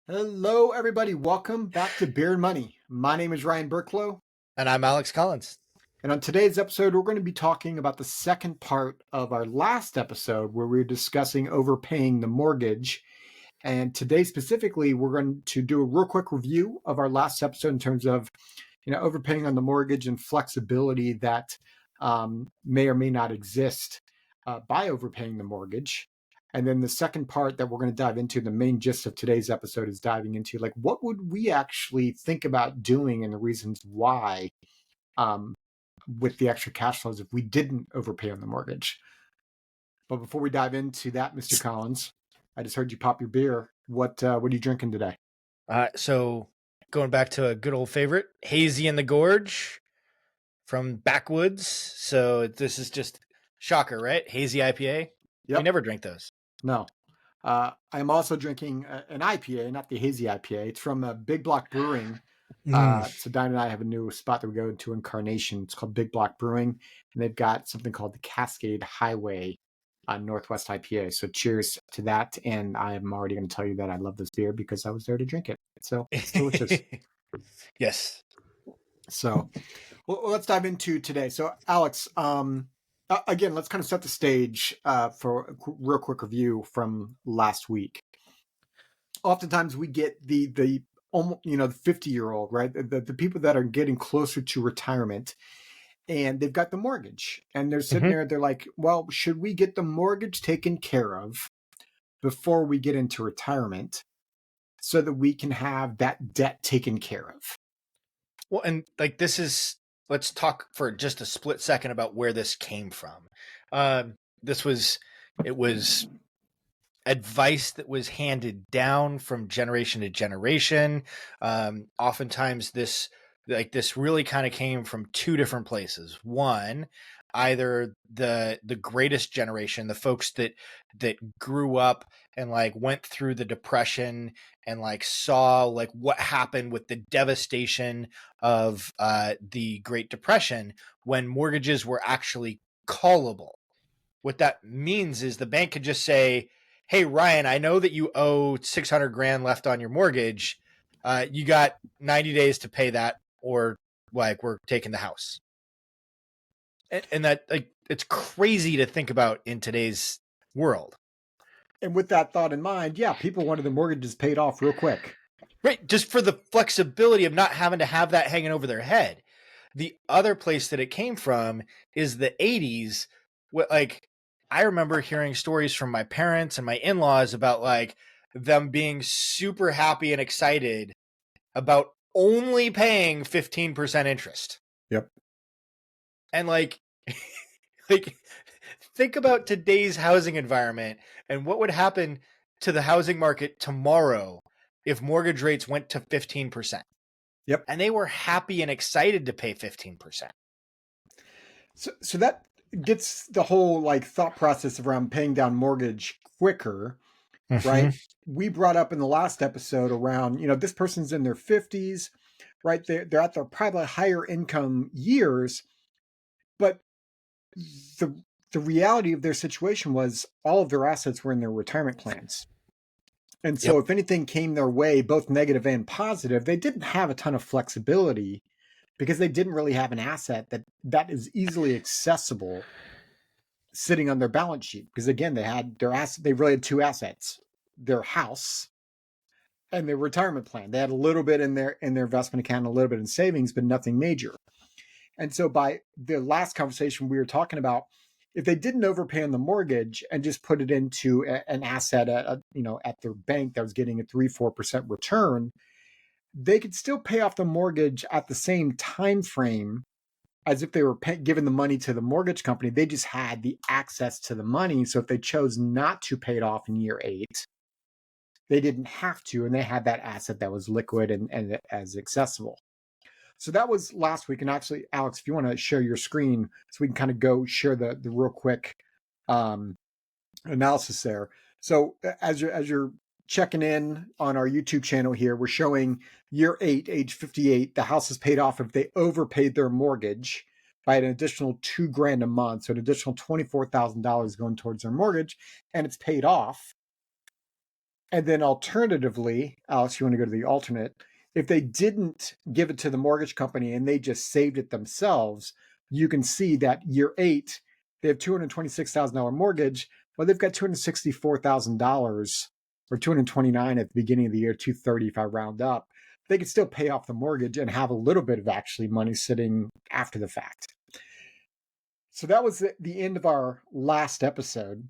Hello, everybody. Welcome back to Beer and Money. My name is Ryan Burklo. And I'm Alex Collins. And on today's episode, we're going to be talking about the second part of our last episode where we were discussing overpaying the mortgage. And today specifically, we're going to do a real quick review of our last episode in terms of, overpaying on the mortgage and flexibility that may or may not exist by overpaying the mortgage. And then the second part that we're going to dive into, the main gist of today's episode is diving into like, what would we actually think about doing and the reasons why with the extra cash flows if we didn't overpay on the mortgage. But before we dive into that, Mr. Collins, I just heard you pop your beer. What are you drinking today? So going back to a good old favorite, Hazy in the Gorge from Backwoods. So this is just shocker, right? Hazy IPA. Yep. We never drink those. No. I'm also drinking an IPA, not the Hazy IPA. It's from Big Block Brewing. So Diane and I have a new spot that we go into in Carnation. It's called Big Block Brewing, and they've got something called the Cascade Highway Northwest IPA. So cheers to that. And I'm already going to tell you that I love this beer because I was there to drink it. So it's delicious. Yes. So well, let's dive into today. So Alex, again, let's kind of set the stage for a real quick review from last week. Oftentimes we get the almost, the 50-year-old, right? The people that are getting closer to retirement and they've got the mortgage and they're sitting there. They're like, well, should we get the mortgage taken care of before we get into retirement so that we can have that debt taken care of? Well, and like let's talk for just a split second about where this came from. It was advice that was handed down from generation to generation. Oftentimes this really kind of came from two different places. One, either the greatest generation, the folks that grew up and like went through the Depression and like saw like what happened with the devastation of the Great Depression when mortgages were actually callable. What that means is the bank could just say, hey, Ryan, I know that you owe 600 grand left on your mortgage. You got 90 days to pay that, or like we're taking the house. And that, like, it's crazy to think about in today's world. And with that thought in mind, yeah, people wanted their mortgages paid off real quick. Right. Just for the flexibility of not having to have that hanging over their head. The other place that it came from is the 80s. Like, I remember hearing stories from my parents and my in-laws about like them being super happy and excited about only paying 15% interest. Yep. And like think about today's housing environment and what would happen to the housing market tomorrow if mortgage rates went to 15%. Yep. And they were happy and excited to pay 15%. So that gets the whole like thought process around paying down mortgage quicker, right? We brought up in the last episode around, this person's in their 50s, right? They're at their probably higher income years, but the reality of their situation was all of their assets were in their retirement plans. And so if anything came their way, both negative and positive, they didn't have a ton of flexibility because they didn't really have an asset that is easily accessible sitting on their balance sheet. Because again, they had their asset, they really had two assets, their house and their retirement plan. They had a little bit in their investment account, a little bit in savings, but nothing major. And so by the last conversation we were talking about, if they didn't overpay on the mortgage and just put it into an asset at their bank that was getting a 3-4% return, they could still pay off the mortgage at the same time frame as if they were giving the money to the mortgage company. They just had the access to the money. So if they chose not to pay it off in year 8, they didn't have to, and they had that asset that was liquid and as accessible. So that was last week. And actually, Alex, if you want to share your screen so we can kind of go share the real quick analysis there. So as you're checking in on our YouTube channel here, we're showing year 8, age 58, the house is paid off if they overpaid their mortgage by an additional $2,000 a month. So an additional $24,000 going towards their mortgage, and it's paid off. And then alternatively, Alex, you want to go to the alternate, if they didn't give it to the mortgage company and they just saved it themselves, you can see that year 8, they have $226,000 mortgage, but they've got $264,000 or 229 at the beginning of the year, 230 if I round up. They could still pay off the mortgage and have a little bit of actually money sitting after the fact. So that was the end of our last episode.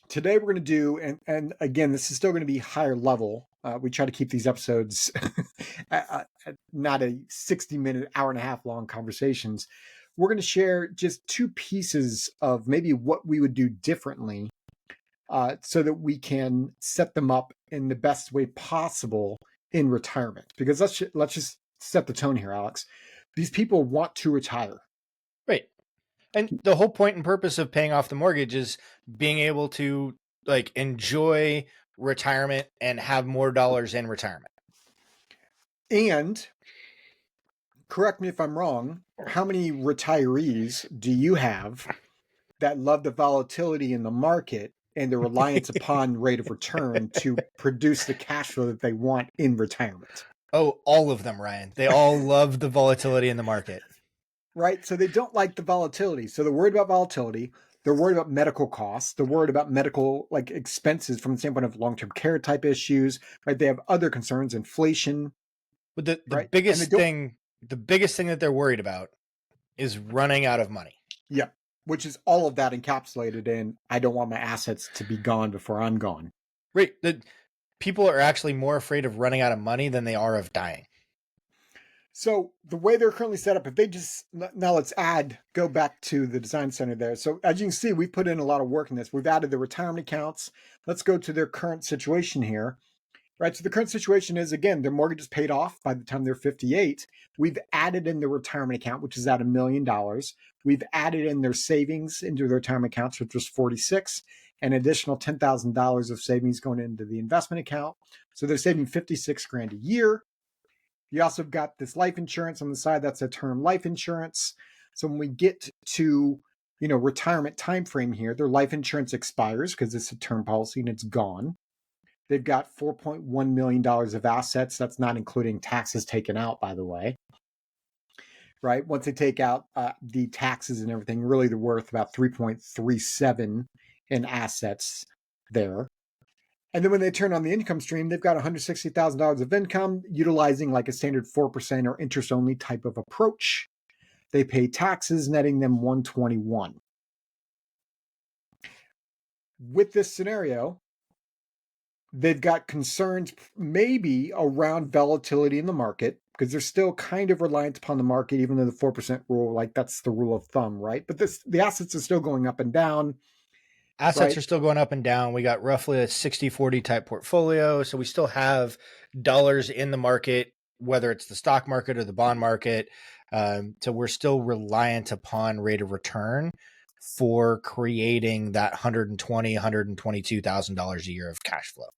Today we're going to do, and again, this is still going to be higher level. We try to keep these episodes not a 60-minute, hour and a half long conversations. We're going to share just 2 pieces of maybe what we would do differently so that we can set them up in the best way possible in retirement. Because let's just set the tone here, Alex. These people want to retire. Right. And the whole point and purpose of paying off the mortgage is being able to like enjoy retirement and have more dollars in retirement. And correct me if I'm wrong, how many retirees do you have that love the volatility in the market and the reliance upon rate of return to produce the cash flow that they want in retirement? Oh, all of them, Ryan. They all love the volatility in the market. Right? So they don't like the volatility. So they're worried about volatility. They're worried about medical costs. They're worried about medical like expenses from the standpoint of long-term care type issues. Right? They have other concerns, inflation. But the Right? biggest thing that they're worried about is running out of money. Yeah. Which is all of that encapsulated in I don't want my assets to be gone before I'm gone. Right. The people are actually more afraid of running out of money than they are of dying. So the way they're currently set up, if they just, now let's go back to the design center there. So as you can see, we've put in a lot of work in this. We've added the retirement accounts. Let's go to their current situation here, right? So the current situation is, again, their mortgage is paid off by the time they're 58. We've added in the retirement account, which is at $1 million. We've added in their savings into their retirement accounts, which was 46, an additional $10,000 of savings going into the investment account. So they're saving 56 grand a year. You also got this life insurance on the side. That's a term life insurance. So when we get to, retirement time frame here, their life insurance expires because it's a term policy and it's gone. They've got $4.1 million of assets. That's not including taxes taken out, by the way. Right? Once they take out the taxes and everything, really they're worth about 3.37 in assets there. And then when they turn on the income stream, they've got $160,000 of income utilizing like a standard 4% or interest only type of approach. They pay taxes, netting them $121. With this scenario, they've got concerns maybe around volatility in the market because they're still kind of reliant upon the market, even though the 4% rule, like that's the rule of thumb, right? But the assets are still going up and down. Assets are still going up and down. We got roughly a 60-40 type portfolio. So we still have dollars in the market, whether it's the stock market or the bond market. So we're still reliant upon rate of return for creating that $122,000 a year of cash flow.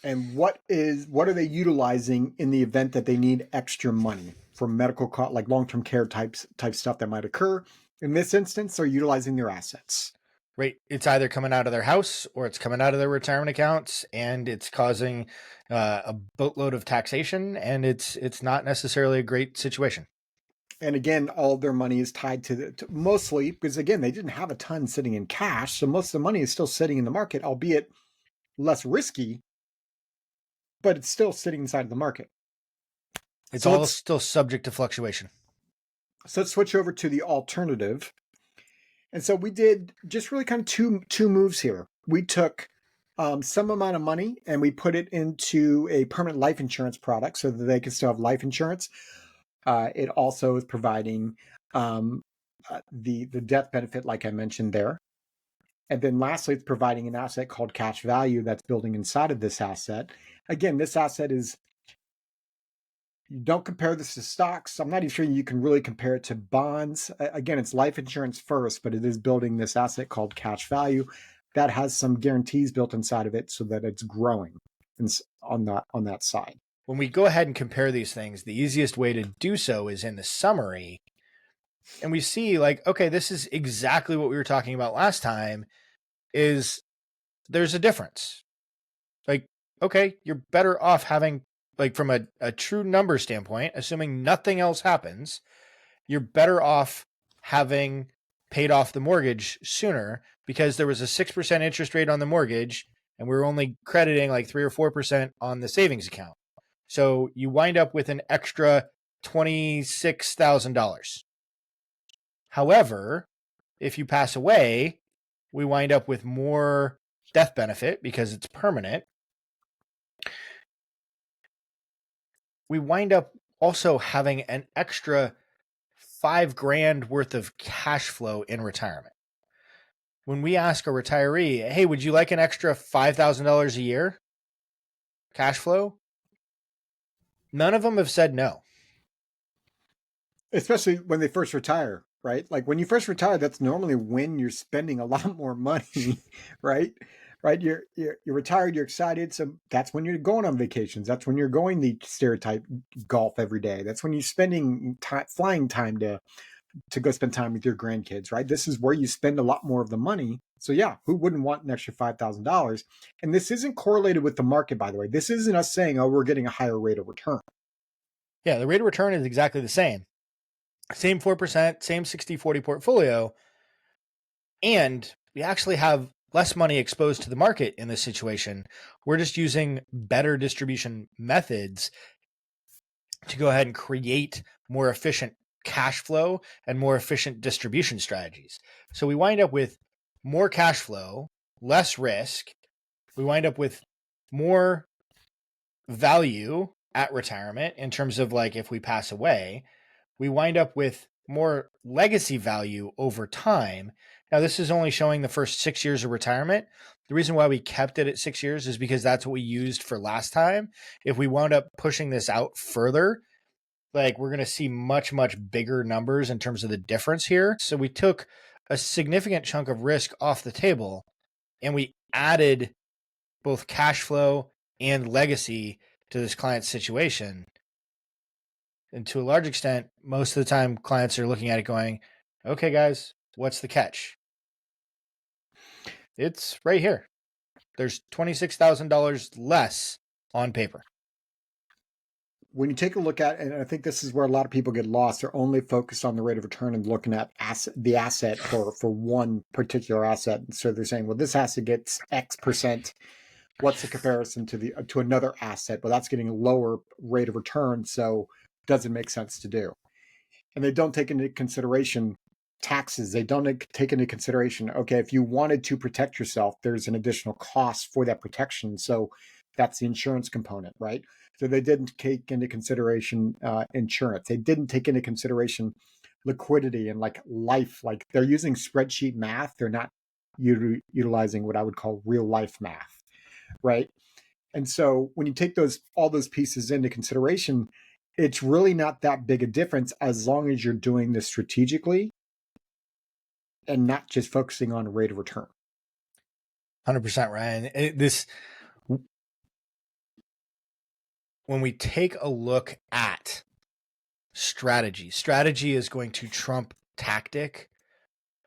And what are they utilizing in the event that they need extra money for medical cost, like long-term care type stuff that might occur? In this instance, they're utilizing their assets. Right. It's either coming out of their house or it's coming out of their retirement accounts, and it's causing a boatload of taxation, and it's not necessarily a great situation. And again, all of their money is tied to mostly because, again, they didn't have a ton sitting in cash. So most of the money is still sitting in the market, albeit less risky, but it's still sitting inside of the market. It's all still subject to fluctuation. So let's switch over to the alternative. And so we did just really kind of two moves here. We took some amount of money and we put it into a permanent life insurance product so that they can still have life insurance. It also is providing the death benefit, like I mentioned there. And then lastly, it's providing an asset called cash value that's building inside of this asset. Again, this asset is, you don't compare this to stocks. I'm not even sure you can really compare it to bonds. Again, it's life insurance first, but it is building this asset called cash value that has some guarantees built inside of it so that it's growing on that side. When we go ahead and compare these things, the easiest way to do so is in the summary. And we see like, okay, this is exactly what we were talking about last time, is there's a difference. Like okay, you're better off having, like, from a true number standpoint, assuming nothing else happens, you're better off having paid off the mortgage sooner because there was a 6% interest rate on the mortgage and we were only crediting like 3 or 4% on the savings account. So you wind up with an extra $26,000. However, if you pass away, we wind up with more death benefit because it's permanent. We wind up also having an extra $5,000 worth of cash flow in retirement. When we ask a retiree, hey, would you like an extra $5,000 a year cash flow? None of them have said no. Especially when they first retire, right? Like when you first retire, that's normally when you're spending a lot more money, right? Right? You're retired, you're excited, so that's when you're going on vacations. That's when you're going the stereotype golf every day. That's when you're spending time, flying time to go spend time with your grandkids, right? This is where you spend a lot more of the money. So yeah, who wouldn't want an extra $5,000? And this isn't correlated with the market, by the way. This isn't us saying, oh, we're getting a higher rate of return. Yeah, the rate of return is exactly the same. Same 4%, same 60-40 portfolio. And we actually have less money exposed to the market in this situation. We're just using better distribution methods to go ahead and create more efficient cash flow and more efficient distribution strategies. So we wind up with more cash flow, less risk. We wind up with more value at retirement in terms of like if we pass away. We wind up with more legacy value over time. Now, this is only showing the first 6 years of retirement. The reason why we kept it at 6 years is because that's what we used for last time. If we wound up pushing this out further, like we're going to see much, much bigger numbers in terms of the difference here. So we took a significant chunk of risk off the table and we added both cash flow and legacy to this client's situation. And to a large extent, most of the time, clients are looking at it going, okay, guys, what's the catch? It's right here. There's $26,000 less on paper. When you take a look at, and I think this is where a lot of people get lost, they're only focused on the rate of return and looking at the asset for one particular asset. So they're saying, well, this asset gets X percent. What's the comparison to another asset? Well, that's getting a lower rate of return, so it doesn't make sense to do. And they don't take into consideration taxes. They don't take into consideration, okay, if you wanted to protect yourself, there's an additional cost for that protection. So that's the insurance component, right? So they didn't take into consideration insurance. They didn't take into consideration liquidity and like life. Like they're using spreadsheet math. They're not utilizing what I would call real life math, right? And so when you take all those pieces into consideration, it's really not that big a difference as long as you're doing this strategically and not just focusing on rate of return. 100%, Ryan. When we take a look at strategy is going to trump tactic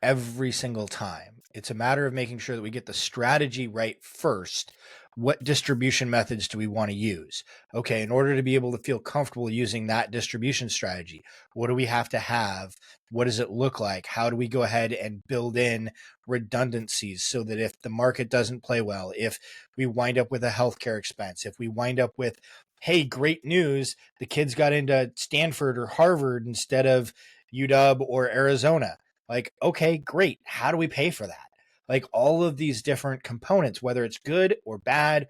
every single time. It's a matter of making sure that we get the strategy right first. What distribution methods do we want to use? Okay, in order to be able to feel comfortable using that distribution strategy, what do we have to have? What does it look like? How do we go ahead and build in redundancies so that if the market doesn't play well, if we wind up with a healthcare expense, if we wind up with, hey, great news, the kids got into Stanford or Harvard instead of UW or Arizona. Like, okay, great. How do we pay for that? Like all of these different components, whether it's good or bad,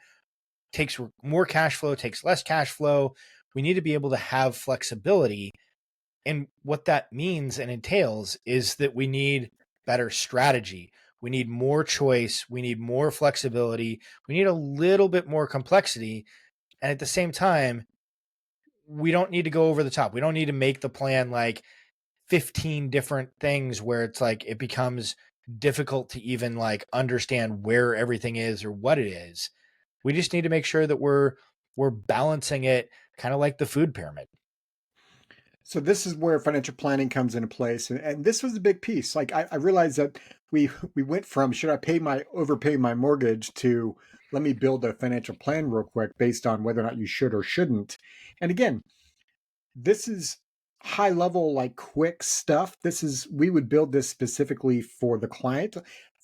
takes more cash flow, takes less cash flow. We need to be able to have flexibility. And what that means and entails is that we need better strategy. We need more choice. We need more flexibility. We need a little bit more complexity. And at the same time, we don't need to go over the top. We don't need to make the plan like 15 different things where it's like it becomes difficult to even like understand where everything is or what it is. We just need to make sure that we're balancing it kind of like the food pyramid. So this is where financial planning comes into place. And this was a big piece. Like I realized that we went from should I overpay my mortgage to let me build a financial plan real quick based on whether or not you should or shouldn't. And again, this is high level, like quick stuff. We would build this specifically for the client.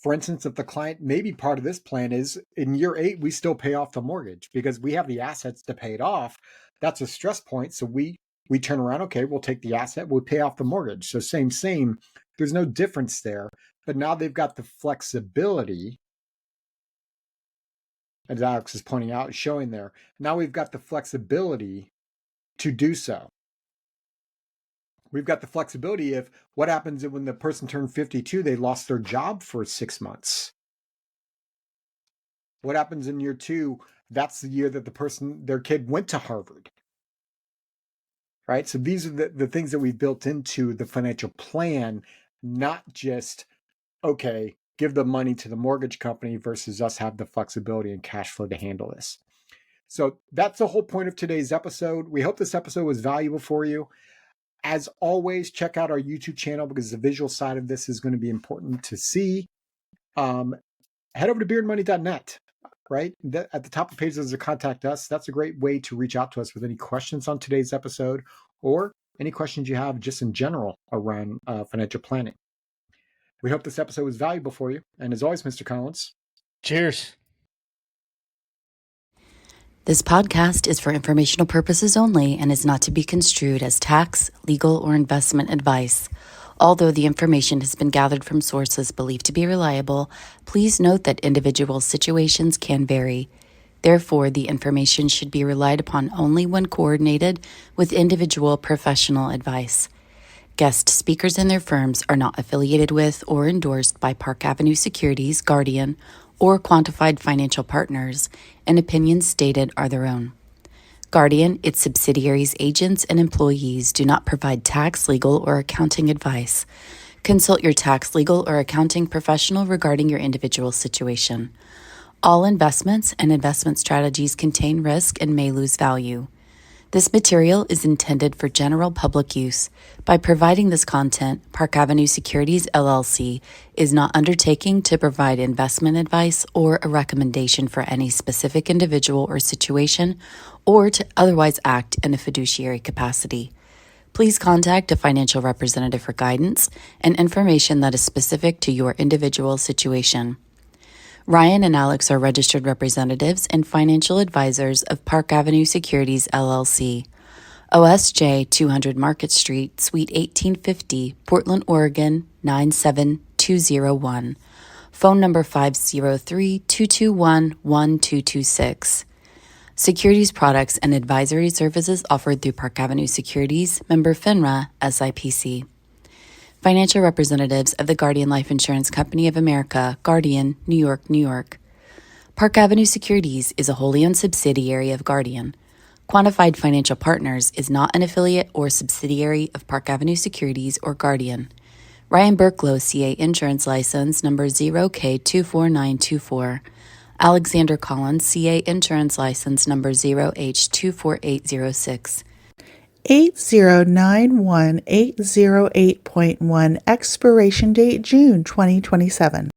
For instance, if the client, maybe part of this plan is in year 8, we still pay off the mortgage because we have the assets to pay it off. That's a stress point. So we turn around, okay, we'll take the asset, we'll pay off the mortgage. So same, there's no difference there. But now they've got the flexibility, as Alex is pointing out, showing there. Now we've got the flexibility to do so. We've got the flexibility of what happens when the person turned 52, they lost their job for 6 months. What happens in year 2? That's the year that their kid went to Harvard. Right? So these are the things that we've built into the financial plan, not just, okay, give the money to the mortgage company versus us have the flexibility and cash flow to handle this. So that's the whole point of today's episode. We hope this episode was valuable for you. As always, check out our YouTube channel because the visual side of this is going to be important to see. Head over to beardmoney.net, right? At the top of the page, there's a contact us. That's a great way to reach out to us with any questions on today's episode or any questions you have just in general around financial planning. We hope this episode was valuable for you. And as always, Mr. Collins. Cheers. This podcast is for informational purposes only and is not to be construed as tax, legal, or investment advice. Although the information has been gathered from sources believed to be reliable, please note that individual situations can vary. Therefore, the information should be relied upon only when coordinated with individual professional advice. Guest speakers and their firms are not affiliated with or endorsed by Park Avenue Securities, Guardian, or Quantified Financial Partners, and opinions stated are their own. Guardian, its subsidiaries, agents, and employees do not provide tax, legal, or accounting advice. Consult your tax, legal, or accounting professional regarding your individual situation. All investments and investment strategies contain risk and may lose value. This material is intended for general public use. By providing this content, Park Avenue Securities LLC is not undertaking to provide investment advice or a recommendation for any specific individual or situation, or to otherwise act in a fiduciary capacity. Please contact a financial representative for guidance and information that is specific to your individual situation. Ryan and Alex are registered representatives and financial advisors of Park Avenue Securities, LLC. OSJ 200 Market Street, Suite 1850, Portland, Oregon 97201. Phone number 503-221-1226. Securities products and advisory services offered through Park Avenue Securities, member FINRA, SIPC. Financial representatives of the Guardian Life Insurance Company of America, Guardian, New York, New York. Park Avenue Securities is a wholly owned subsidiary of Guardian. Quantified Financial Partners is not an affiliate or subsidiary of Park Avenue Securities or Guardian. Ryan Burklo, CA Insurance License Number 0K24924. Alexander Collins, CA Insurance License Number 0H24806. 8091808.1 expiration date June 2027.